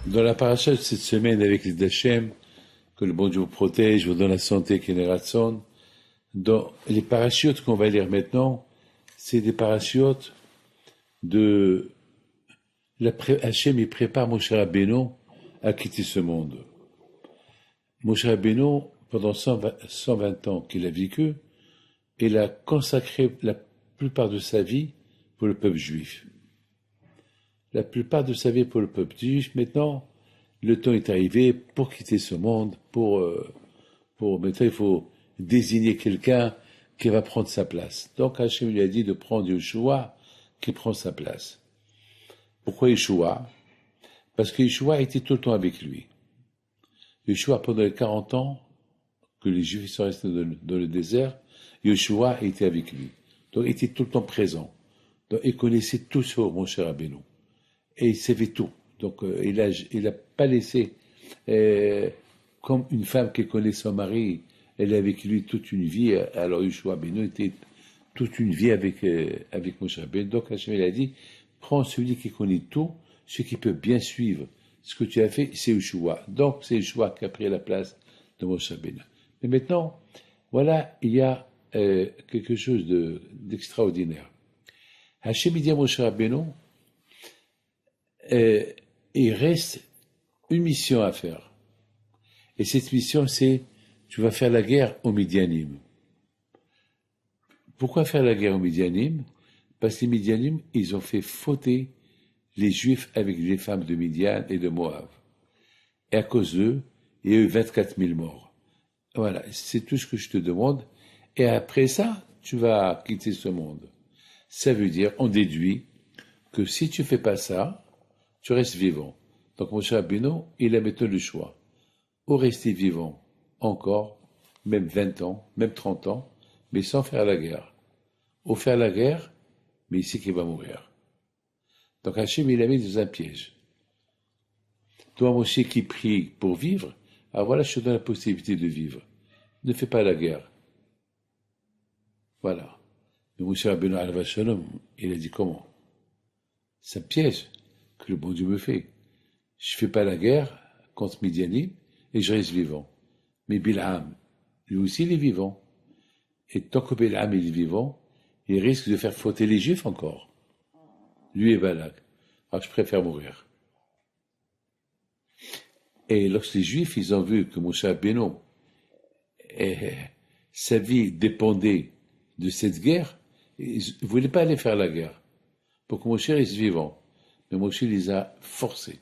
Dans la paracha de cette semaine avec les Hachem, que le bon Dieu vous protège, vous donne la santé qui est ratson. Dans les parachutes qu'on va lire maintenant, c'est des parachutes de Hachem, il prépare Moshe Rabbeinu à quitter ce monde. Moshe Rabbeinu, pendant 120 ans qu'il a vécu, il a consacré la plupart de sa vie pour le peuple juif. La plupart de sa vie pour le peuple juif. Maintenant, le temps est arrivé pour quitter ce monde, maintenant il faut désigner quelqu'un qui va prendre sa place. Donc Hachem lui a dit de prendre Yeshua qui prend sa place. Pourquoi Yeshua? Parce que Yeshua était tout le temps avec lui. Yeshua, pendant les 40 ans que les Juifs sont restés dans le désert, Yeshua était avec lui. Donc il était tout le temps présent. Donc il connaissait tout sur Moshe Rabbeinu. Et il savait tout. Donc il a pas laissé, comme une femme qui connaît son mari, elle est avec lui toute une vie. Alors Yeshua Rabbeinu était toute une vie avec Moshe Rabbeinu. Donc Hachem il a dit, prends celui qui connaît tout, celui qui peut bien suivre ce que tu as fait, c'est Yeshua. Donc c'est Yeshua qui a pris la place de Moshe Rabbeinu. Mais maintenant, voilà, il y a quelque chose d'extraordinaire. Hachem dit à Moshe Rabbeinu, il reste une mission à faire. Et cette mission, c'est, tu vas faire la guerre aux Midianim. Pourquoi faire la guerre aux Midianim? Parce que les Midianim, ils ont fait fauter les Juifs avec les femmes de Midian et de Moab. Et à cause d'eux, il y a eu 24 000 morts. Voilà, c'est tout ce que je te demande. Et après ça, tu vas quitter ce monde. Ça veut dire, on déduit que si tu fais pas ça, tu restes vivant. Donc Moshe Rabbeinu, il a maintenant le choix. Ou rester vivant encore, même 20 ans, même 30 ans, mais sans faire la guerre. Ou faire la guerre, mais il sait qu'il va mourir. Donc Hachem, il a mis dans un piège. Toi, Moshe, qui prie pour vivre, alors voilà, je te donne la possibilité de vivre. Ne fais pas la guerre. Voilà. Mais Moshe Rabbeinu, alav shalom, il a dit comment? C'est un piège que le bon Dieu me fait. Je fais pas la guerre contre Midianim et je reste vivant. Mais Bilham, lui aussi, il est vivant. Et tant que Bilham il est vivant, il risque de faire fauter les Juifs encore. Lui et Balak. Alors je préfère mourir. Et lorsque les Juifs, ils ont vu que Moshe Rabbeinu, sa vie dépendait de cette guerre, ils ne voulaient pas aller faire la guerre. Pour que Moshe reste vivant. Mais Moshe les a forcés.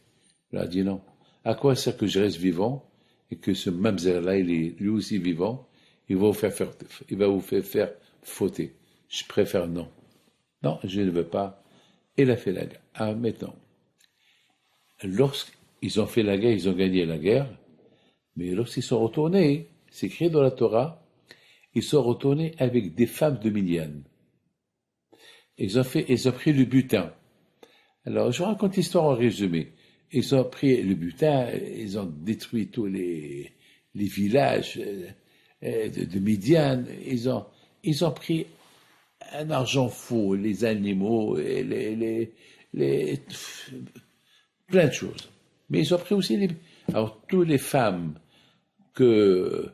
Il a dit non. À quoi sert que je reste vivant et que ce mamzer-là, il est lui aussi vivant, il va vous faire fauter. Je préfère non. Non, je ne veux pas. Il a fait la guerre. Ah, maintenant. Lorsqu'ils ont fait la guerre, ils ont gagné la guerre. Mais lorsqu'ils sont retournés, c'est écrit dans la Torah, ils sont retournés avec des femmes de Midian. Ils ont pris le butin. Alors, je raconte l'histoire en résumé. Ils ont pris le butin, ils ont détruit tous les villages de Midian. Ils ont pris un argent fou, les animaux, et plein de choses. Mais ils ont pris aussi alors, toutes les femmes qu'ils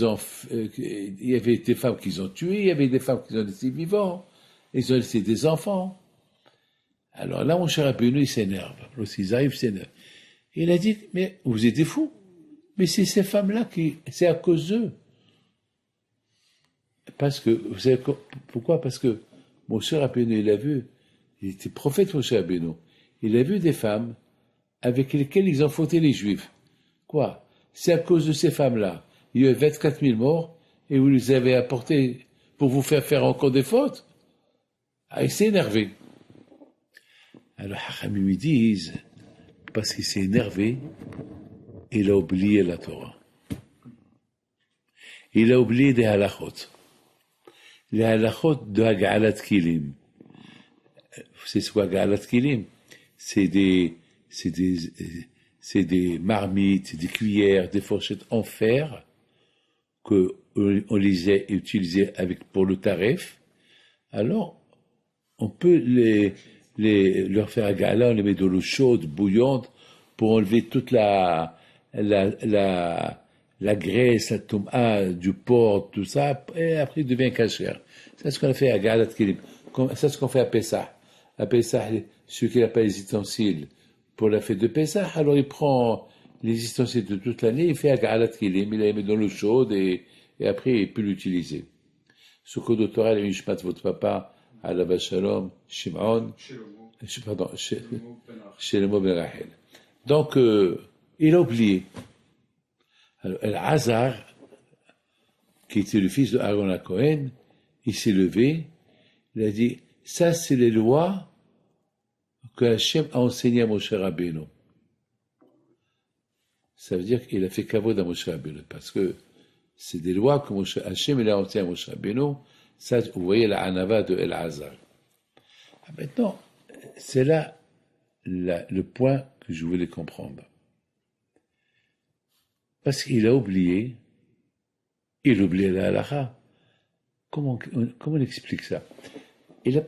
ont, il y avait des femmes qu'ils ont tuées, il y avait des femmes qu'ils ont laissées vivantes, ils ont laissé des enfants. Alors là, mon cher Rabbeinu, il s'énerve. Lorsqu'ils arrivent, il s'énerve. Il a dit, mais vous êtes des fous. Mais c'est ces femmes-là c'est à cause d'eux. Parce que, vous savez pourquoi? Parce que mon cher Rabbeinu, il était prophète, mon cher Rabbeinu. Il a vu des femmes avec lesquelles ils ont fauté les Juifs. Quoi? C'est à cause de ces femmes-là. Il y a eu 24 000 morts et vous les avez apportés pour vous faire encore des fautes. Ah, il s'est énervé. Alors, Hachamim lui disent, parce qu'il s'est énervé, il a oublié la Torah. Il a oublié des halachot. Les halachot de Haga'alat Kilim. Vous savez ce qu'est Haga'alat Kilim? C'est des marmites, des cuillères, des fourchettes en fer que on les a utilisées pour le taref. Alors, on peut leur faire un gala, on les met dans l'eau chaude, bouillante, pour enlever toute la graisse, la tomate, du porc, tout ça, et après il devient cachère. C'est ce qu'on a fait à Galat Kilim. C'est ce qu'on fait à Pessah. À Pessah, celui qui n'a pas les ustensiles pour la fête de Pessah, alors il prend les ustensiles de toute l'année, il fait à Galat Kilim, il les met dans l'eau chaude et après il peut l'utiliser. Ce code de Torah, il Mishpat, votre papa, Alava Shalom, Shimon, pardon, chez le mot Ben Rachel. Donc, il a oublié. Alors, El-Hazar, qui était le fils de Aaron à Cohen, il s'est levé, il a dit, ça c'est les lois que Hachem a enseignées à Moshe Rabbeinu. Ça veut dire qu'il a fait kavod à Moshe Rabbeinu, parce que c'est des lois que Hachem il a enseignées à Moshe Rabbeinu. Ça, vous voyez la anava de El-Hazar. Maintenant, c'est là le point que je voulais comprendre. Parce qu'il a oublié, il oublie la halakha. Comment on explique ça? Il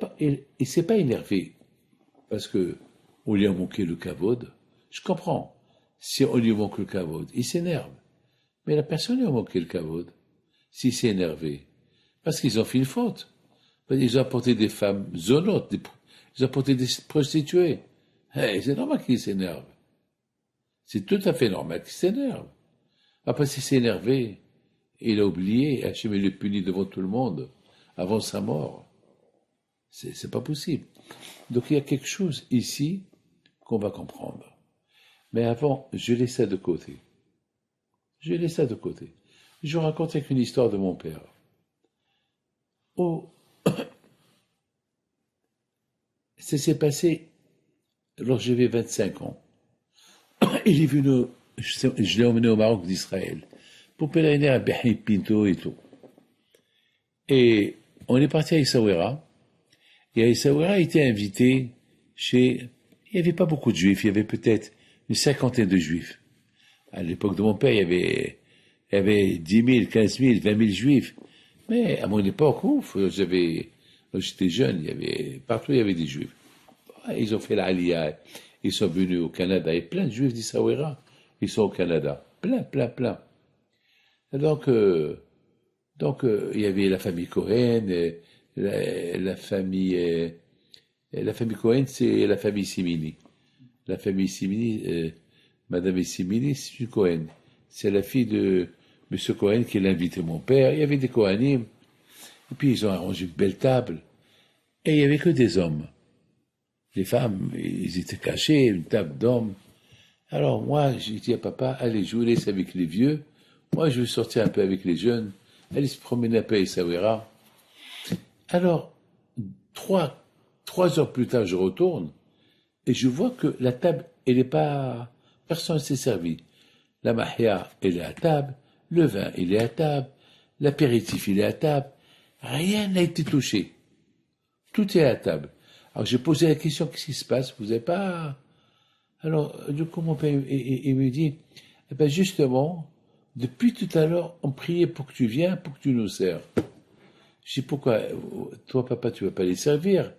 s'est pas énervé parce que on lui a manqué le kavod. Je comprends. Si on lui manque le kavod, il s'énerve. Mais la personne lui a manqué le kavod. S'il s'est énervé, parce qu'ils ont fait une faute. Ils ont apporté des femmes zonotes, ils ont apporté des prostituées. Hey, c'est normal qu'ils s'énervent. C'est tout à fait normal qu'ils s'énervent. Après, s'il s'est énervé, il a oublié, Hachem le punit devant tout le monde, avant sa mort. C'est pas possible. Donc il y a quelque chose ici qu'on va comprendre. Mais avant, je laisse ça de côté. Je vous raconte une histoire de mon père. Oh, ça s'est passé lorsque j'avais 25 ans. Il est venu, je l'ai emmené au Maroc d'Israël pour pèleriner à Behi Pinto et tout. Et on est parti à Essaouira. Et à Essaouira, il était invité chez... Il n'y avait pas beaucoup de juifs, il y avait peut-être une cinquantaine de juifs. À l'époque de mon père, il y avait 10 000, 15 000, 20 000 juifs. Mais à mon époque, j'étais jeune, partout il y avait des juifs. Ils ont fait l'Aliyah, ils sont venus au Canada, et plein de juifs d'Essaouira, ils sont au Canada. Plein. Donc, il y avait la famille Cohen, la famille Cohen, c'est la famille Simini. La famille Simini, Madame Simini, c'est une Cohen. C'est la fille de Monsieur Cohen qui l'a invité mon père. Il y avait des Cohanim. Et puis ils ont arrangé une belle table. Et il n'y avait que des hommes. Les femmes, ils étaient cachés, une table d'hommes. Alors moi, j'ai dit à papa, allez, je vous laisse avec les vieux. Moi, je vais sortir un peu avec les jeunes. Allez se promener un peu à Essaouira. Alors, trois heures plus tard, je retourne. Et je vois que la table, elle n'est pas... Personne ne s'est servi. La mahia, elle est à table. Le vin, il est à table. L'apéritif, il est à table. Rien n'a été touché. Tout est à table. Alors j'ai posé la question, qu'est-ce qui se passe? Vous n'avez pas... Alors, du coup, mon père, il me dit, eh ben justement, depuis tout à l'heure, on priait pour que tu viennes, pour que tu nous sers. Je dis, pourquoi? Toi, papa, tu ne vas pas les servir?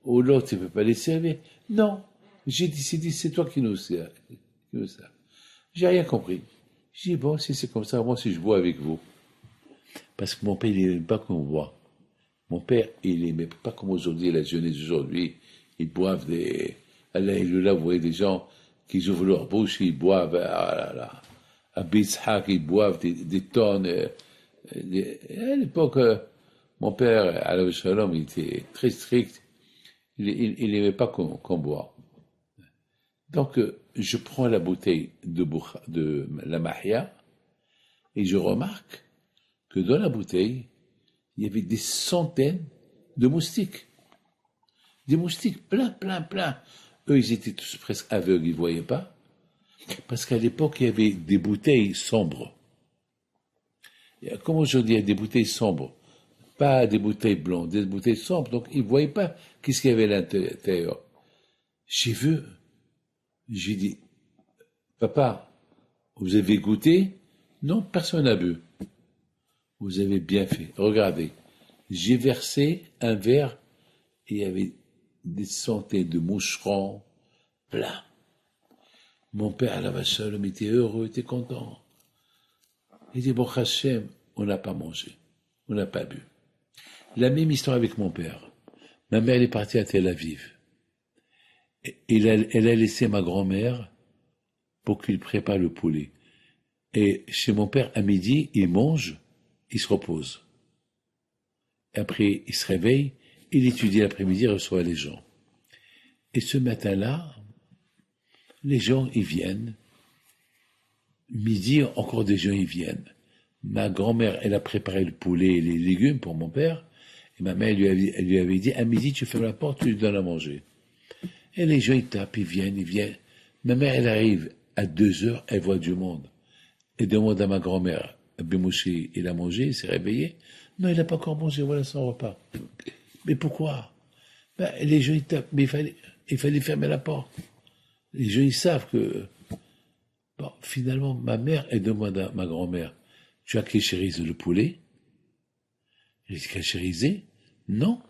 Ou l'autre, tu ne veux pas les servir? Non. J'ai décidé, c'est toi qui nous sers. J'ai rien compris. J'ai dit, bon, si c'est comme ça, moi, si je bois avec vous. Parce que mon père, il n'aime pas qu'on boit. Mon père, il n'aimait pas comme aujourd'hui, la jeunesse d'aujourd'hui. Ils boivent des... Allah, vous voyez des gens qui ouvrent leur bouche, ils boivent, à Bitzhak, ils boivent des tonnes. À l'époque, mon père, Alav Shalom, il était très strict. Il n'aimait pas qu'on boit. Donc, je prends la bouteille de la mahia et je remarque que dans la bouteille, il y avait des centaines de moustiques. Des moustiques plein. Eux, ils étaient tous presque aveugles, ils ne voyaient pas. Parce qu'à l'époque, il y avait des bouteilles sombres. Comme aujourd'hui, il y a des bouteilles sombres. Pas des bouteilles blondes, des bouteilles sombres. Donc, ils ne voyaient pas qu'est-ce qu'il y avait à l'intérieur. J'ai dit, papa, vous avez goûté? Non, personne n'a bu. Vous avez bien fait. Regardez, j'ai versé un verre et il y avait des centaines de moucherons, plein. Mon père, la vache, il était heureux, il était content. Il dit, bon, Hachem, on n'a pas mangé, on n'a pas bu. La même histoire avec mon père. Ma mère, elle est partie à Tel Aviv. Elle a laissé ma grand-mère pour qu'il prépare le poulet. Et chez mon père, à midi, il mange, il se repose. Après, il se réveille, il étudie l'après-midi, il reçoit les gens. Et ce matin-là, les gens, ils viennent. Midi, encore des gens, ils viennent. Ma grand-mère, elle a préparé le poulet et les légumes pour mon père. Et ma mère, elle lui avait dit, à midi, tu fermes la porte, tu lui donnes à manger. Et les gens, ils tapent, ils viennent. Ma mère, elle arrive à 2 heures, elle voit du monde. Elle demande à ma grand-mère, Bemouché, il a mangé, il s'est réveillé. Non, il n'a pas encore mangé, voilà son repas. Mais pourquoi? Les gens, ils tapent, mais il fallait fermer la porte. Les gens, ils savent que... Bon, finalement, ma mère, elle demande à ma grand-mère, tu as kéchérisé le poulet? Elle dit, kéchérisé? Non.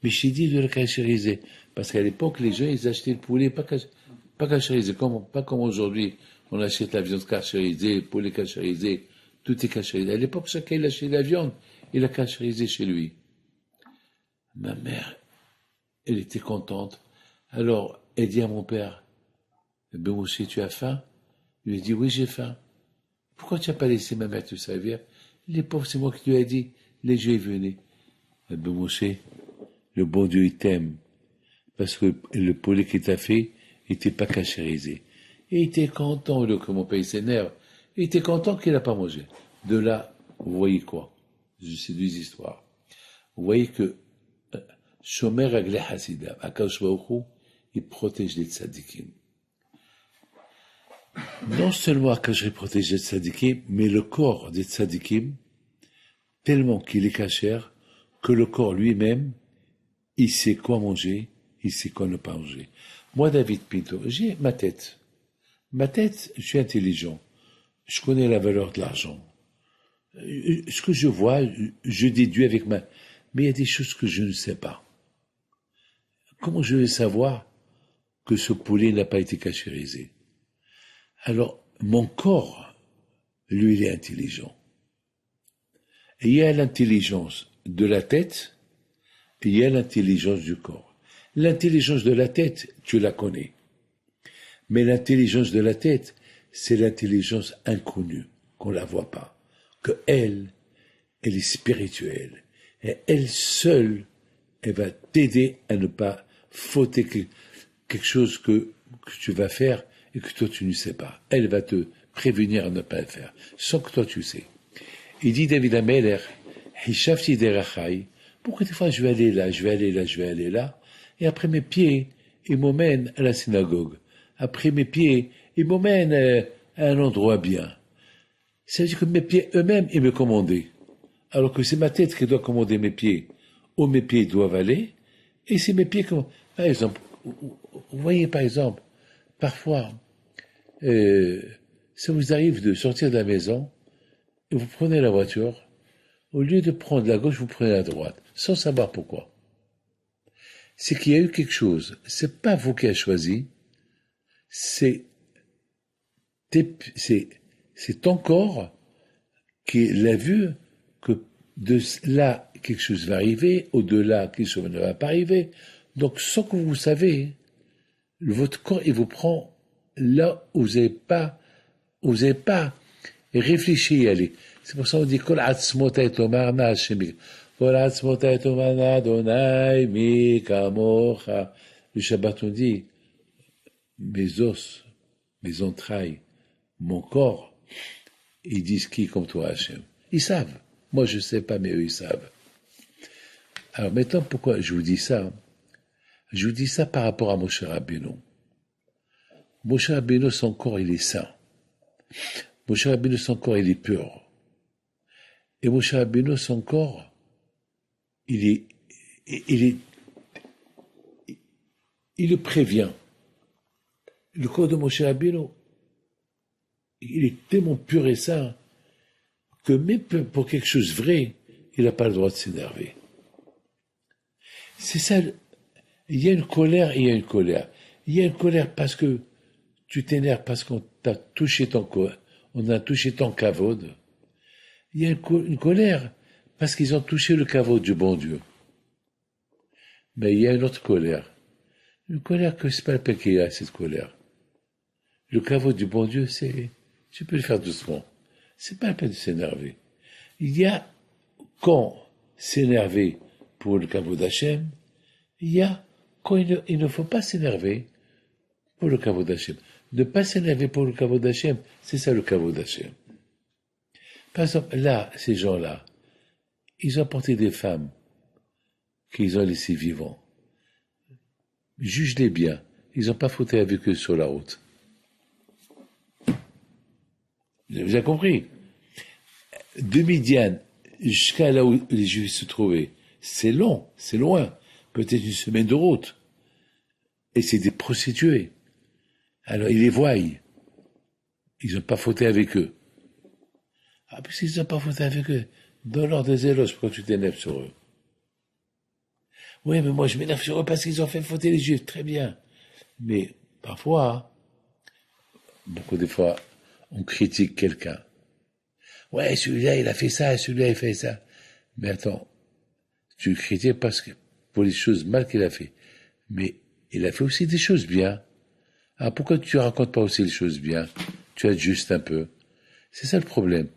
Mais je t'ai dit de le kéchériser. Parce qu'à l'époque, les gens, ils achetaient le poulet pas kéchérisé, pas comme aujourd'hui. On achète la viande kéchérisée, le poulet kéchérisé, tout est kéchérisé. À l'époque, chacun, il achetait la viande, il a kéchérisé chez lui. Ma mère, elle était contente. Alors, elle dit à mon père, ben aussi, tu as faim? Il lui dit, oui, j'ai faim. Pourquoi tu n'as pas laissé ma mère te servir? Les pauvres, c'est moi qui lui ai dit, les gens venaient. Ben Moshe, le bon Dieu, il t'aime. Parce que le poulet qu'il t'a fait, il n'était pas cachérisé. Et il était content, au lieu que mon père s'énerve. Il était content qu'il n'a pas mangé. De là, vous voyez quoi? C'est deux histoires. Vous voyez que Shomer Agle Hasidim, Akadosh Baruch Hu, il protège les tzadikim. Non seulement Akadosh protège les tzadikim, mais le corps des tzadikim, tellement qu'il est cachère, que le corps lui-même, il sait quoi manger, il sait quoi ne pas manger. Moi, David Pinto, j'ai ma tête. Ma tête, je suis intelligent. Je connais la valeur de l'argent. Ce que je vois, je déduis avec ma... Mais il y a des choses que je ne sais pas. Comment je vais savoir que ce poulet n'a pas été cachérisé? Alors, mon corps, lui, il est intelligent. Et il y a l'intelligence de la tête, et il y a l'intelligence du corps. L'intelligence de la tête, tu la connais. Mais l'intelligence de la tête, c'est l'intelligence inconnue, qu'on la voit pas. Que elle est spirituelle. Et elle seule, elle va t'aider à ne pas fauter quelque chose que tu vas faire et que toi tu ne sais pas. Elle va te prévenir à ne pas le faire, sans que toi tu sais. Il dit David Ameler, Hishafti derachai, pourquoi des fois je vais aller là, je vais aller là, et après mes pieds, ils m'emmènent à la synagogue. Après mes pieds, ils m'emmènent à un endroit bien. C'est-à-dire que mes pieds eux-mêmes, ils me commandaient. Alors que c'est ma tête qui doit commander mes pieds. Où mes pieds doivent aller, et c'est mes pieds qui... Par exemple, vous voyez par exemple, parfois, ça vous arrive de sortir de la maison, et vous prenez la voiture, au lieu de prendre la gauche, vous prenez la droite, sans savoir pourquoi. C'est qu'il y a eu quelque chose. C'est pas vous qui avez choisi, c'est ton corps qui l'a vu que de là, quelque chose va arriver, au-delà, quelque chose ne va pas arriver. Donc, sans que vous savez, votre corps, il vous prend là où vous n'avez pas réfléchi à aller. C'est pour ça qu'on dit, Kol atzmotai tomar na Hashemik. Kol atzmotai tomar na Adonai mi kamocha. Le Shabbat, on dit, mes os, mes entrailles, mon corps, ils disent qui comme toi, Hachem? Ils savent. Moi, je ne sais pas, mais eux, ils savent. Alors maintenant, pourquoi je vous dis ça? Je vous dis ça par rapport à Moshe Rabbeinu. Moshe Rabbeinu, son corps, il est saint. Moshe Rabbeinu, son corps, il est pur. Et Moshe Rabbeinu, son corps, il le prévient. Le corps de Moshe Rabbeinu, il est tellement pur et saint que même pour quelque chose de vrai, il n'a pas le droit de s'énerver. C'est ça, Il y a une colère et il y a une colère. Il y a une colère parce que tu t'énerves parce qu'on t'a touché on a touché ton kavod. Il y a une colère parce qu'ils ont touché le kavod du bon Dieu. Mais il y a une autre colère. Une colère que c'est pas le peine qu'il y a, cette colère. Le kavod du bon Dieu, tu peux le faire doucement. C'est pas la peine de s'énerver. Il y a, quand s'énerver pour le kavod d'Hachem, il y a, quand il ne faut pas s'énerver pour le kavod d'Hachem. Ne pas s'énerver pour le kavod d'Hachem, c'est ça le kavod d'Hachem. Par exemple, là, ces gens-là, ils ont apporté des femmes qu'ils ont laissées vivants. Juge-les bien. Ils n'ont pas fauté avec eux sur la route. Vous avez compris? De Midian jusqu'à là où les Juifs se trouvaient, c'est long, c'est loin. Peut-être une semaine de route. Et c'est des prostituées. Alors, ils les voient. Ils n'ont pas fauté avec eux. Ah, puisqu'ils n'ont pas fauté avec eux, donne-leur des éloges, pourquoi tu t'énerves sur eux? Oui, mais moi je m'énerve sur eux parce qu'ils ont fait fauter les Juifs, très bien. Mais parfois, beaucoup de fois, on critique quelqu'un. Ouais, celui-là il a fait ça, celui-là il fait ça. Mais attends, tu le critiques parce que pour les choses mal qu'il a fait. Mais il a fait aussi des choses bien. Ah, pourquoi tu racontes pas aussi les choses bien? Tu ajustes un peu. C'est ça le problème.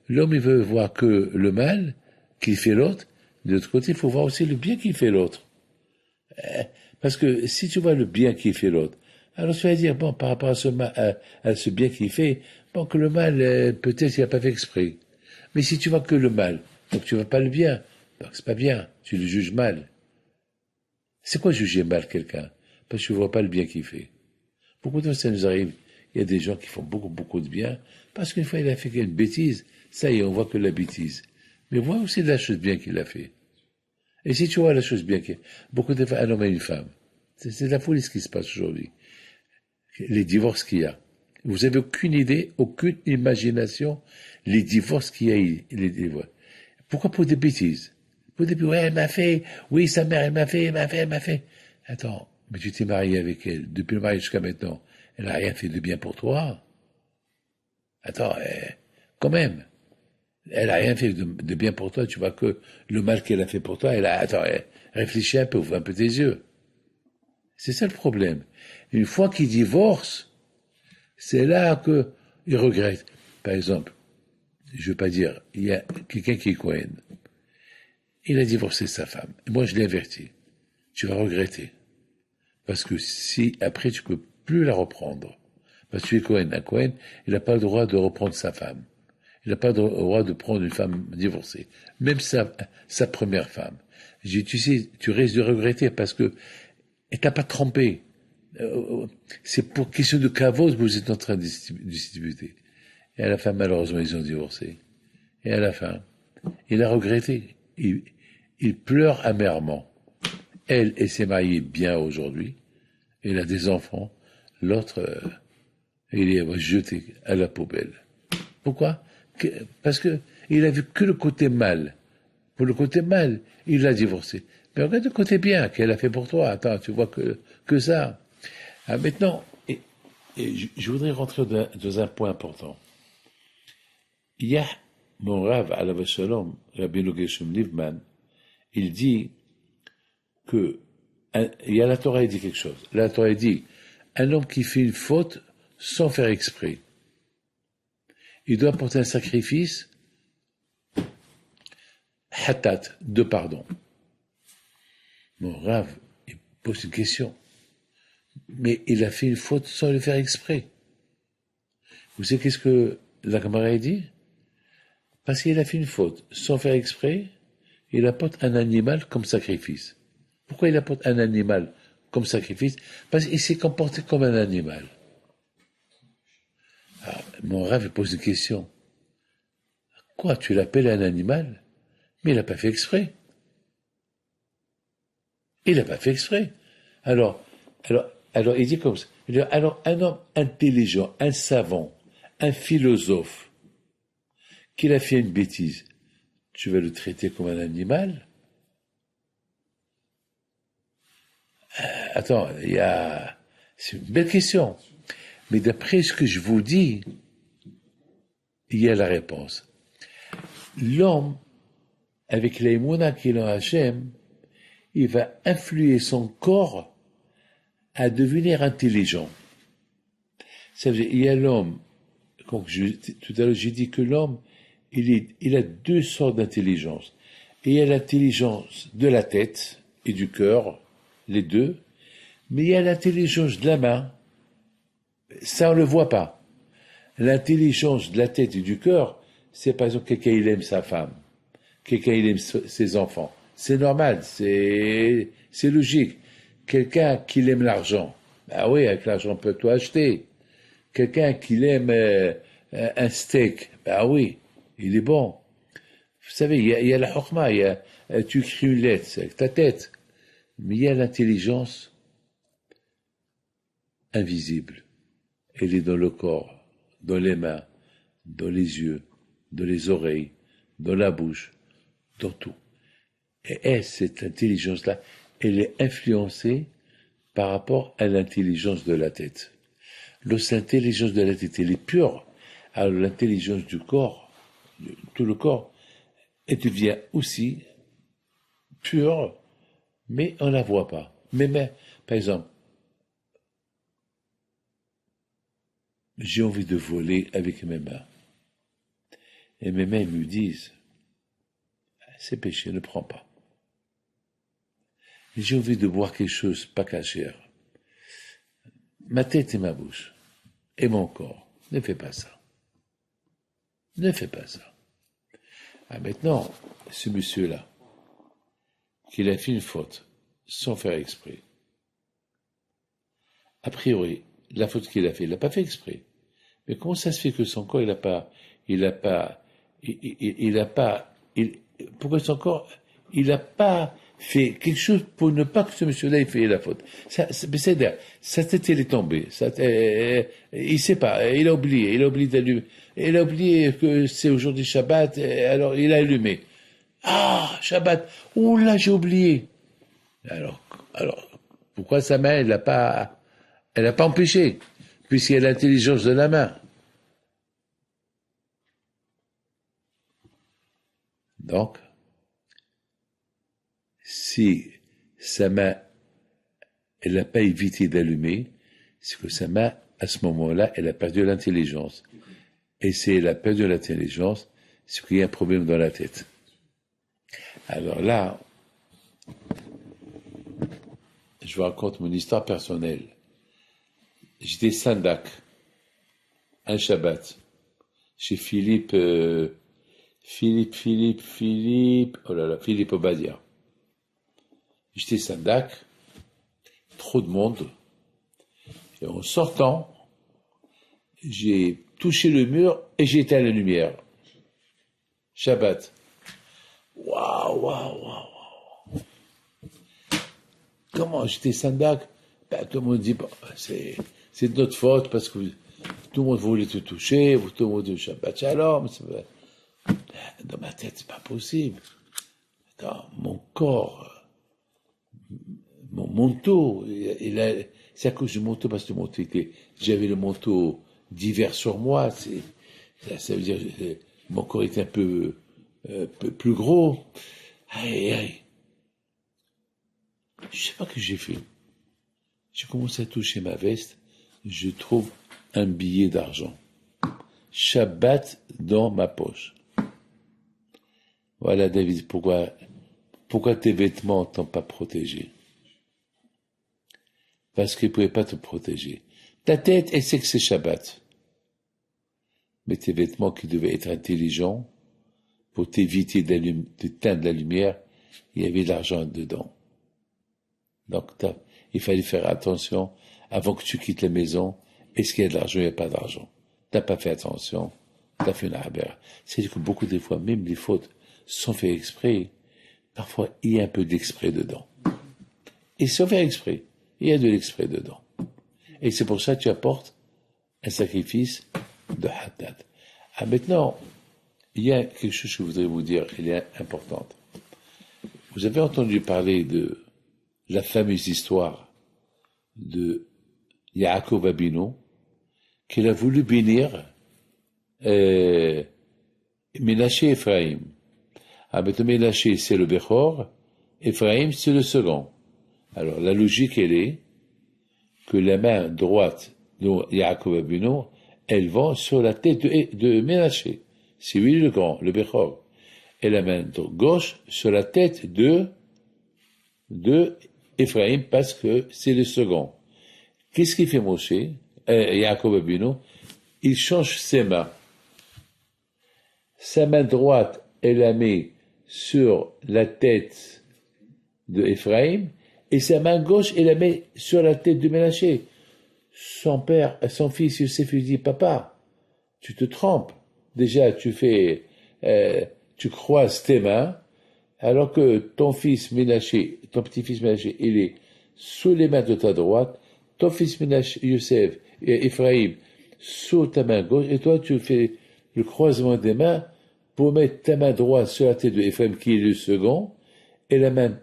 L'homme, il veut voir que le mal qu'il fait l'autre. De l'autre côté, il faut voir aussi le bien qu'il fait l'autre. Parce que si tu vois le bien qu'il fait l'autre, alors tu vas dire, bon, par rapport à ce bien qu'il fait, bon, que le mal, peut-être il n'a pas fait exprès. Mais si tu vois que le mal, donc tu vois pas le bien, donc c'est pas bien, tu le juges mal. C'est quoi juger mal quelqu'un? Parce que tu vois pas le bien qu'il fait. Beaucoup de fois, ça nous arrive. Il y a des gens qui font beaucoup, beaucoup de bien, parce qu'une fois il a fait une bêtise, ça y est, on voit que la bêtise. Mais vois aussi la chose bien qu'il a fait. Et si tu vois la chose bien qu'il a fait, beaucoup de fois, un homme et une femme. C'est la folie ce qui se passe aujourd'hui. Les divorces qu'il y a. Vous avez aucune idée, aucune imagination, les divorces qu'il y a, les divorces. Pourquoi pour des bêtises? Pour des bêtises, ouais, elle m'a fait, oui, sa mère, elle m'a fait. Attends, mais tu t'es marié avec elle, depuis le mariage jusqu'à maintenant. Elle n'a rien fait de bien pour toi. Attends, quand même. Elle n'a rien fait de bien pour toi. Tu vois que le mal qu'elle a fait pour toi, attends, réfléchis un peu, ouvre un peu tes yeux. C'est ça le problème. Une fois qu'il divorce, c'est là qu'il regrette. Par exemple, je veux pas dire, il y a quelqu'un qui est Cohen. Il a divorcé sa femme. Et moi, je l'ai averti. Tu vas regretter. Parce que si, après, tu peux plus la reprendre. Parce que tu es Cohen. Un Cohen, il n'a pas le droit de reprendre sa femme. Il n'a pas le droit de prendre une femme divorcée. Même sa première femme. J'ai dit, tu sais, tu risques de regretter parce que, et t'as pas trompé. C'est pour question de kavod que vous êtes en train de disputer. Et à la fin, malheureusement, ils ont divorcé. Et à la fin, il a regretté. Il pleure amèrement. Elle s'est mariée bien aujourd'hui. Elle a des enfants. L'autre, il est jeté à la poubelle. Pourquoi? Parce que il a vu que le côté mal. Pour le côté mal, il l'a divorcé. Mais regarde le côté bien qu'elle a fait pour toi. Attends, tu vois que ça. Ah, maintenant, et je voudrais rentrer dans un point important. Il y a mon Rav Alav Shalom, Rabbi Geshem Livman, il dit que il y a la Torah, il dit quelque chose. La Torah dit un homme qui fait une faute sans faire exprès, il doit apporter un sacrifice hatat, de pardon. Mon Rav, il pose une question. Mais il a fait une faute sans le faire exprès. Vous savez qu'est-ce que la Gemara dit? Parce qu'il a fait une faute sans faire exprès, il apporte un animal comme sacrifice. Pourquoi il apporte un animal comme sacrifice? Parce qu'il s'est comporté comme un animal. Alors, mon Rav pose une question. Quoi, tu l'appelles un animal? Mais il n'a pas fait exprès. Il n'a pas fait exprès. Alors, il dit comme ça. Il dit, alors, un homme intelligent, un savant, un philosophe, qu'il a fait une bêtise, tu vas le traiter comme un animal? attends, c'est une belle question. Mais d'après ce que je vous dis, il y a la réponse. L'homme, avec l'aïmouna qu'il a en Hachem, il va influer son corps à devenir intelligent. Ça veut dire, il y a l'homme, tout à l'heure j'ai dit que l'homme, il a deux sortes d'intelligence. Il y a l'intelligence de la tête et du cœur, les deux, mais il y a l'intelligence de la main, ça on ne le voit pas. L'intelligence de la tête et du cœur, c'est par exemple quelqu'un il aime sa femme, quelqu'un il aime ses enfants. C'est normal, c'est logique. Quelqu'un qui aime l'argent, ah oui, avec l'argent on peut tout acheter. Quelqu'un qui aime un steak, bah oui, il est bon. Vous savez, il y a la hokma, tu écris une lettre, c'est avec ta tête. Mais il y a l'intelligence invisible. Elle est dans le corps, dans les mains, dans les yeux, dans les oreilles, dans la bouche, dans tout. Et cette intelligence-là, elle est influencée par rapport à l'intelligence de la tête. Lorsque l'intelligence de la tête, elle est pure, alors l'intelligence du corps, tout le corps, elle devient aussi pure, mais on ne la voit pas. Mais, par exemple, j'ai envie de voler avec mes mains. Et mes mains me disent, c'est péché, ne prends pas. J'ai envie de boire quelque chose pas cachère. Ma tête et ma bouche, et mon corps, ne fais pas ça. Ne fais pas ça. Ah, maintenant, ce monsieur-là, qu'il a fait une faute, sans faire exprès. A priori, la faute qu'il a fait, il l'a pas fait exprès. Mais comment ça se fait que son corps, pourquoi son corps, il n'a pas fait quelque chose pour ne pas que ce monsieur-là ait fait la faute. C'est-à-dire, sa tête, elle est tombée. Il sait pas, il a oublié d'allumer. Il a oublié que c'est aujourd'hui Shabbat, alors il a allumé. Ah, Shabbat, oh là, j'ai oublié. Alors, pourquoi sa main, elle n'a pas empêché, puisqu'il y a l'intelligence de la main. Donc, si sa main, elle n'a pas évité d'allumer, c'est que sa main, à ce moment-là, elle a perdu l'intelligence. Et si elle a perdu l'intelligence, c'est qu'il y a un problème dans la tête. Alors là, je vous raconte mon histoire personnelle. J'étais Sandak, un Shabbat, chez Philippe Obadia. J'étais Sandak, trop de monde, et en sortant, j'ai touché le mur et j'ai éteint la lumière. Shabbat. Waouh. Comment j'étais Sandak? Tout le monde dit, bon, c'est de notre faute parce que tout le monde voulait te toucher, tout le monde dit Shabbat Shalom. Dans ma tête, c'est pas possible. Dans mon corps, mon manteau, c'est à cause du manteau, parce que le manteau j'avais le manteau d'hiver sur moi, ça veut dire, mon corps était un peu plus gros. Aïe. Je sais pas ce que j'ai fait. J'ai commencé à toucher ma veste, je trouve un billet d'argent. Shabbat dans ma poche. Voilà, David, pourquoi tes vêtements t'ont pas protégé? Parce qu'ils ne pouvaient pas te protéger. Ta tête, elle sait que c'est Shabbat. Mais tes vêtements qui devaient être intelligents, pour t'éviter d'éteindre la lumière, il y avait de l'argent dedans. Donc, il fallait faire attention avant que tu quittes la maison. Est-ce qu'il y a de l'argent ou il n'y a pas d'argent? T'as pas fait attention. T'as fait une rabère. C'est que beaucoup des fois, même les fautes sont faites exprès. Parfois, il y a un peu d'exprès dedans. Et sans faire exprès, il y a de l'exprès dedans. Et c'est pour ça que tu apportes un sacrifice de hatat. Ah, maintenant, il y a quelque chose que je voudrais vous dire, elle est importante. Vous avez entendu parler de la fameuse histoire de Yaakov Abinu, qu'il a voulu bénir Ménaché et Ephraim. Maintenant, Ménaché, c'est le Bechor, Ephraim, c'est le second. Alors, la logique, elle est que la main droite de Yaakov Abinu, elle va sur la tête de Ménaché. C'est lui le grand, le Bechor. Et la main gauche sur la tête de Ephraim, parce que c'est le second. Qu'est-ce qu'il fait Moshe, Yaakov Abinu? Il change ses mains. Sa main droite, elle la met sur la tête de Ephraim, et sa main gauche, elle la met sur la tête de Ménaché. Son fils Youssef lui dit, papa, tu te trompes. Déjà, tu croises tes mains, alors que ton fils Ménaché, ton petit-fils Ménaché, il est sous les mains de ta droite, ton fils Ménaché, Youssef, Ephraim, sous ta main gauche, et toi, tu fais le croisement des mains pour mettre ta main droite sur la tête de Ephraim, qui est le second, et la main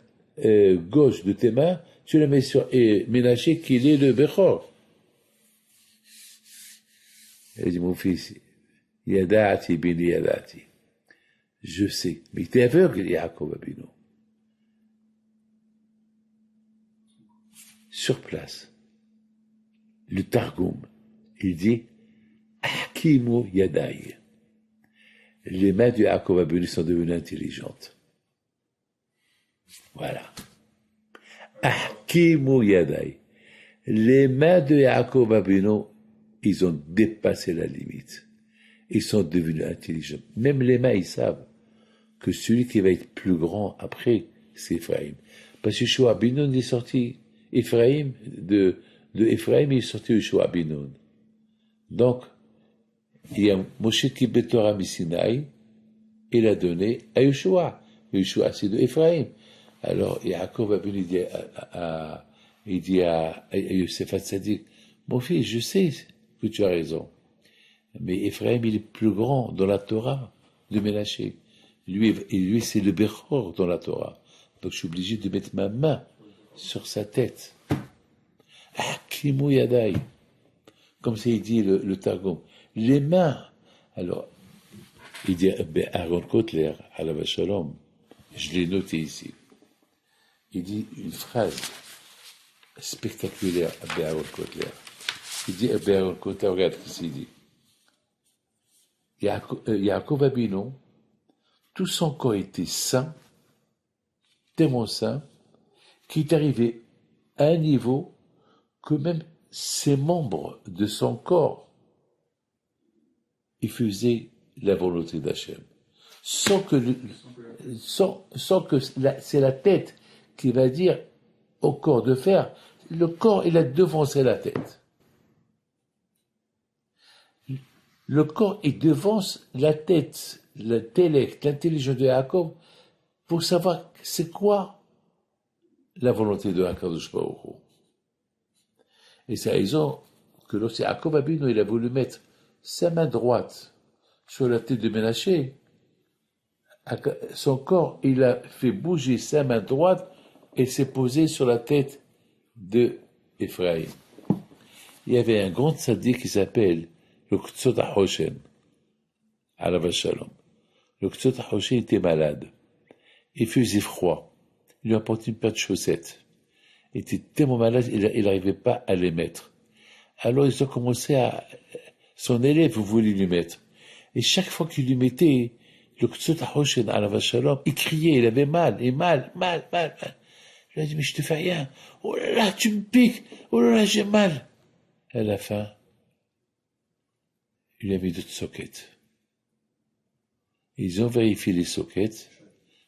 gauche de tes mains, tu la mets sur Ménaché, qui est le Bechor. Il dit, mon fils, Yadati bini Yadati. Je sais. Mais il était aveugle, Yaakov Abinu. Sur place, le Targum, il dit, Hakimu Yadai. Les mains de Yaakov Abinu sont devenues intelligentes. Voilà. Hakimu Yadai. Les mains de Yaakov Abinu, ils ont dépassé la limite. Ils sont devenus intelligents. Même les mains, ils savent que celui qui va être plus grand après, c'est Ephraim. Parce que Yoshua Binoun est sorti, Ephraim, de Ephraim, il est sorti Yoshua Binoun. Donc, il y a Moshe qui bet Torah Misinaï, il a donné à Yoshua. Yoshua, c'est de Ephraim. Alors, Yaakov Abinu, il dit à Yosef Hatzadik, mon fils, je sais que tu as raison. Mais Ephraim, il est plus grand dans la Torah de Ménaché. Lui, c'est le Bechor dans la Torah. Donc, je suis obligé de mettre ma main sur sa tête. Kimu Yadai. Comme c'est dit le Targum. Les mains. Alors, il dit, Aaron Kotler, Alav Shalom, je l'ai noté ici. Il dit une phrase spectaculaire à Aaron Kotler. Il dit, Aaron Kotler, regarde ce qu'il dit. Yaakov Abinu, tout son corps était sain, tellement sain, qu'il est arrivé à un niveau que même ses membres de son corps, ils faisaient la volonté d'Hachem. Sans que c'est la tête qui va dire au corps de faire, le corps, il a devancé la tête. Le corps, il devance la tête, l'intellect, l'intelligence de Yaakov, pour savoir c'est quoi la volonté de HaKadosh Baruch Hu. Et c'est raison que lorsque Yaakov Abinu, il a voulu mettre sa main droite sur la tête de Ménaché, son corps, il a fait bouger sa main droite et s'est posé sur la tête de Ephraim. Il y avait un grand tzaddik qui s'appelle le Ktsot HaHoshen, Alav Shalom. Le Ktsot HaHoshen était malade. Il faisait froid. Il lui a apporté une paire de chaussettes. Il était tellement malade, il n'arrivait pas à les mettre. Alors ils ont commencé son élève voulait lui mettre. Et chaque fois qu'il lui mettait, le Ktsot HaHoshen, Alav Shalom, il criait, il avait mal. Je lui ai dit, mais je te fais rien. Oh là là, tu me piques. Oh là là, j'ai mal. À la fin, il a mis d'autres sockets. Ils ont vérifié les sockets.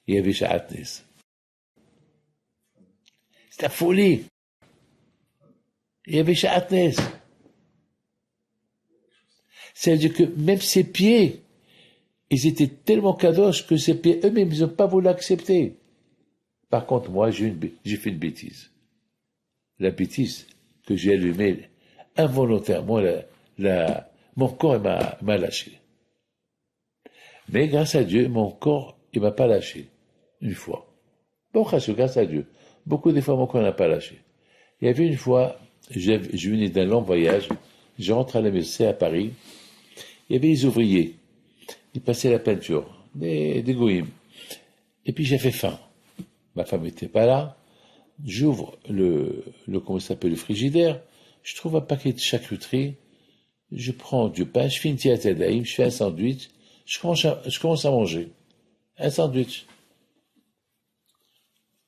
Il y avait Sha'atnes. C'est la folie. Il y avait Sha'atnes. C'est-à-dire que même ses pieds, ils étaient tellement kadosh que ses pieds eux-mêmes, ils n'ont pas voulu accepter. Par contre, moi, j'ai fait une bêtise. La bêtise que j'ai allumée involontairement, mon corps m'a lâché. Mais grâce à Dieu, mon corps, il m'a pas lâché. Une fois. Bon, grâce à Dieu. Beaucoup de fois, mon corps n'a pas lâché. Il y avait une fois, je venais d'un long voyage, je rentre à la maison, c'est à Paris, il y avait des ouvriers, ils passaient la peinture, des goïms. Et puis j'avais faim. Ma femme n'était pas là. J'ouvre comment ça s'appelle, le frigidaire. Je trouve un paquet de charcuterie. Je prends du pain, je fais une tiatadaïm, je fais un sandwich. Je commence à manger. Un sandwich.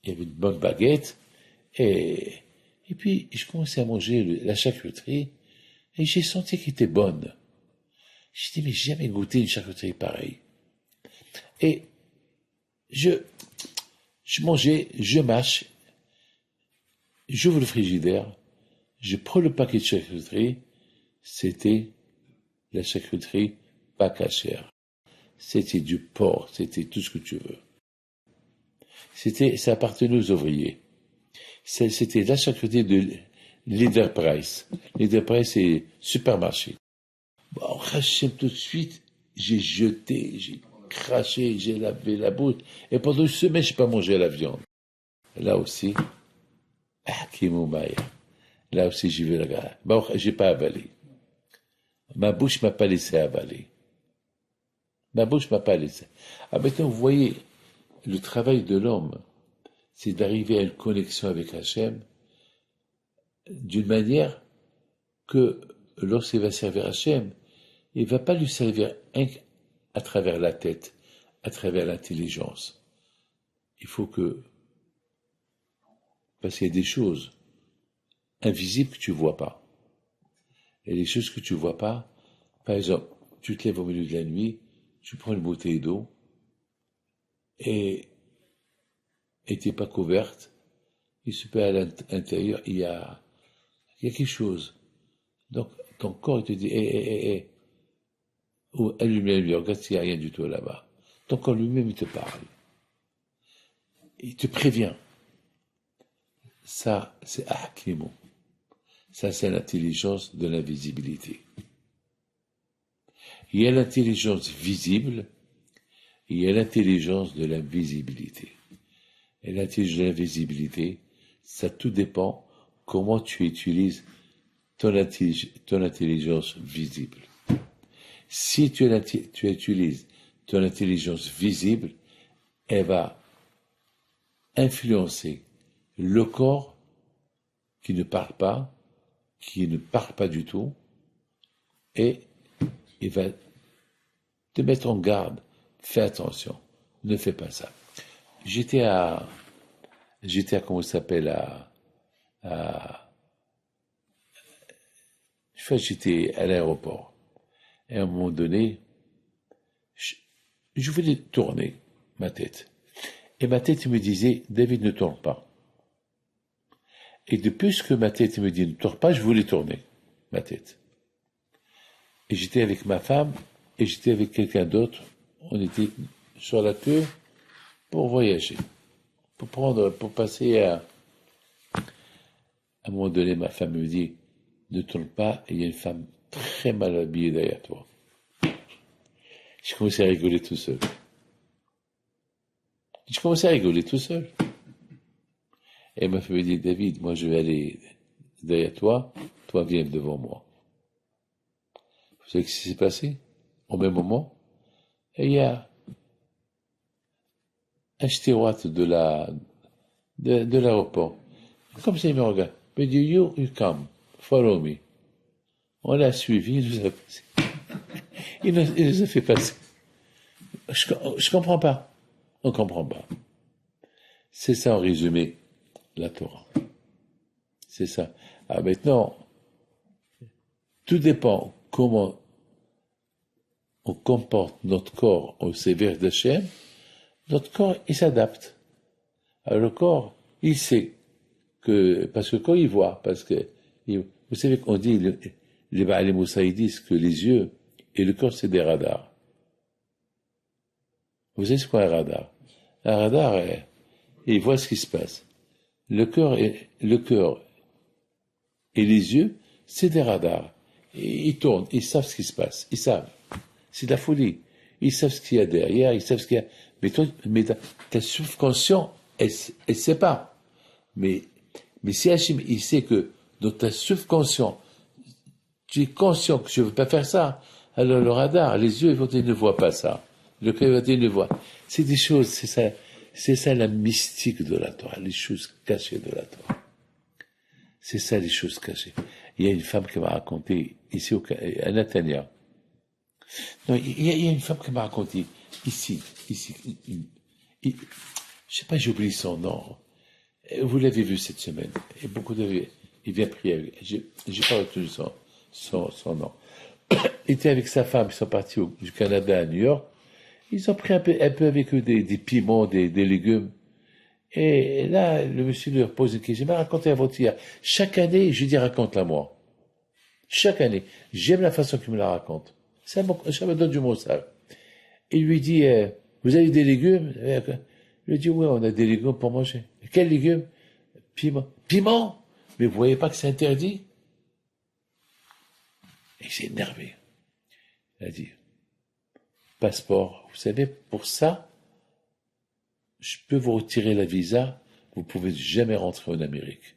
Il y avait une bonne baguette. Et puis, je commençais à manger la charcuterie. Et j'ai senti qu'elle était bonne. J'ai dit, mais j'ai jamais goûté une charcuterie pareille. Et je mangeais, je mâche, j'ouvre le frigidaire, je prends le paquet de charcuterie, c'était la charcuterie pas cachère. C'était du porc, c'était tout ce que tu veux. Ça appartenait aux ouvriers. C'était la charcuterie de Leader Price. Leader Price, c'est supermarché. Bon, Hachem, tout de suite, j'ai jeté, j'ai craché, j'ai lavé la bouche. Et pendant une semaine, je n'ai pas mangé la viande. Là aussi, là aussi, j'y vais là. Bon, j'ai pas avalé. Ma bouche m'a pas laissé avaler. Ma bouche m'a pas laissé. Ah, maintenant, vous voyez, le travail de l'homme, c'est d'arriver à une connexion avec Hachem d'une manière que lorsqu'il va servir Hachem, il va pas lui servir à travers la tête, à travers l'intelligence. Il faut parce qu'il y a des choses invisibles que tu vois pas. Et les choses que tu vois pas, par exemple, tu te lèves au milieu de la nuit, tu prends une bouteille d'eau, et t'es pas couverte, il se peut à l'intérieur, il y a quelque chose. Donc, ton corps, il te dit, ou allume la lumière, regarde s'il n'y a rien du tout là-bas. Ton corps lui-même, il te parle. Il te prévient. Ça, c'est Hakimo. Ça, c'est l'intelligence de l'invisibilité. Il y a l'intelligence visible, il y a l'intelligence de l'invisibilité. Et l'intelligence de l'invisibilité, ça tout dépend comment tu utilises ton intelligence visible. Si tu utilises ton intelligence visible, elle va influencer le corps qui ne parle pas du tout, et il va te mettre en garde. Fais attention, ne fais pas ça. J'étais comment ça s'appelle, j'étais à l'aéroport. Et à un moment donné, je voulais tourner ma tête. Et ma tête me disait, David, ne tourne pas. Et depuis que ma tête me dit, ne tourne pas, je voulais tourner ma tête. Et j'étais avec ma femme, et j'étais avec quelqu'un d'autre. On était sur la queue pour voyager. Pour passer à un moment donné, ma femme me dit, ne tourne pas, et il y a une femme très mal habillée derrière toi. Je commençais à rigoler tout seul. Et ma femme me dit, David, moi je vais aller derrière toi, toi viens devant moi. Vous savez ce qui s'est passé? Au même moment, et il y a un steward de l'aéroport. Comme ça, il me regarde. Il me dit, you come, follow me. On l'a suivi, il nous a fait passer. Je comprends pas. On comprend pas. C'est ça en résumé, la Torah. C'est ça. Alors maintenant, tout dépend comment on comporte notre corps au sévère d'Hachem. Notre corps, il s'adapte. Alors le corps, il sait parce que le corps, il voit, vous savez qu'on dit, les Baal Moussa, ils disent que les yeux et le corps, c'est des radars. Vous savez ce qu'est un radar? Un radar, il voit ce qui se passe. Le cœur et les yeux, c'est des radars. Et ils tournent, ils savent ce qui se passe. Ils savent. C'est de la folie. Ils savent ce qu'il y a derrière, ils savent ce qu'il y a. Mais ta subconscient, elle sait pas. Mais si Hachim, il sait que dans ta subconscient, tu es conscient que je ne veux pas faire ça, alors le radar, les yeux, ils vont dire, ne voient pas ça. Le cœur va dire, ne voit. C'est des choses, c'est ça la mystique de la Torah, les choses cachées de la Torah. C'est ça les choses cachées. Il y a une femme qui m'a raconté, ici à Netanya. Non, il y a une femme qui m'a raconté, ici, je sais pas, j'ai oublié son nom. Vous l'avez vu cette semaine. Et beaucoup de, il vient prier. J'ai pas retenu son nom. Il était avec sa femme, ils sont partis du Canada à New York. Ils ont pris un peu avec eux des piments, des légumes. Et là, le monsieur leur pose une question. J'ai raconté avant-hier. Chaque année, je dis, raconte-la moi. Chaque année. J'aime la façon qu'il me la raconte. Ça me donne du mot, ça. Il lui dit, vous avez des légumes? Il lui dit, oui, on a des légumes pour manger. Quels légumes? Piment. Piment? Mais vous voyez pas que c'est interdit? Et il s'est énervé. Il a dit, passeport, vous savez, pour ça, je peux vous retirer la visa, vous pouvez jamais rentrer en Amérique.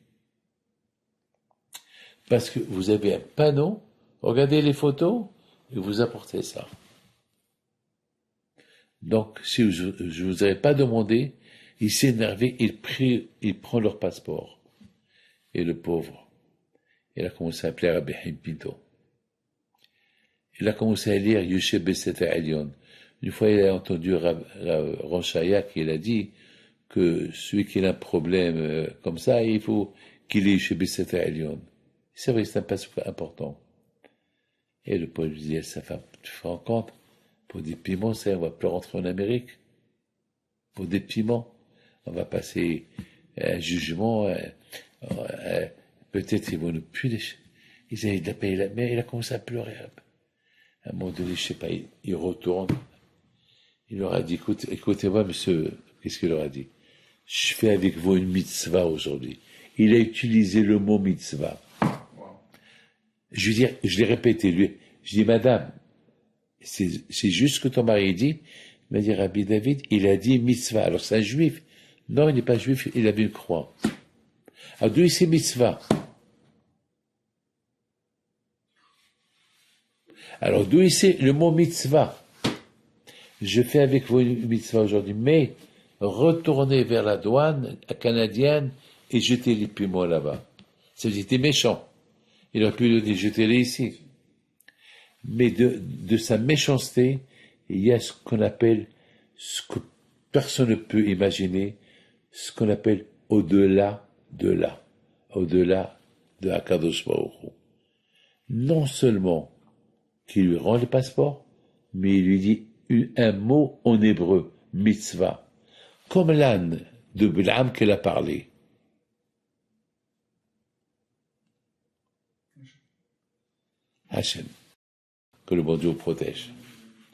Parce que vous avez un panneau, regardez les photos, et vous apportez ça. Donc, si je ne vous avais pas demandé, il s'est énervé, il prend leur passeport. Et le pauvre, il a commencé à appeler Rabbi Haim Pinto. Il a commencé à lire Yoshe Beseta Elion. Une fois, il a entendu Roshaya qui a dit que celui qui a un problème comme ça, il faut qu'il ait Yoshe Beseta Elion. C'est vrai, c'est un passage important. Et le pauvre lui dit à sa femme, tu te rends compte, pour des piments, ça, on va plus rentrer en Amérique. Pour des piments, on va passer un jugement, peut-être ils vont nous puer. Il a payé la mer, il a commencé à pleurer. À un moment donné, je sais pas, il retourne. Il leur a dit, écoutez-moi, monsieur, qu'est-ce qu'il leur a dit? Je fais avec vous une mitzvah aujourd'hui. Il a utilisé le mot mitzvah. Je veux dire, je l'ai répété, lui. Je dis, madame, c'est juste ce que ton mari dit. Il m'a dit, Rabbi David, il a dit mitzvah. Alors c'est un juif. Non, il n'est pas juif, il avait une croix. Alors d'où c'est mitzvah? Alors d'où c'est le mot mitzvah? Je fais avec vous une mitzvah aujourd'hui, mais retournez vers la douane canadienne et jetez les piments là-bas. Ça veut dire, méchant. Il aurait pu le dire, jetez-les ici. Mais de sa méchanceté, il y a ce qu'on appelle, ce que personne ne peut imaginer, ce qu'on appelle au-delà de là. Au-delà de Akadosh Baruch Hu. Non seulement qu'il lui rend le passeport, mais il lui dit un mot en hébreu, mitzvah. Comme l'âne de Balaam qu'elle a parlé. Hachem. Que le bon Dieu vous protège.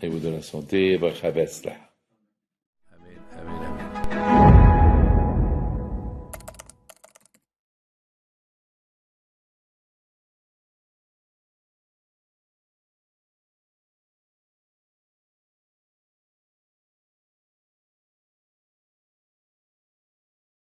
Et vous donne la santé, bracha v'atzlach.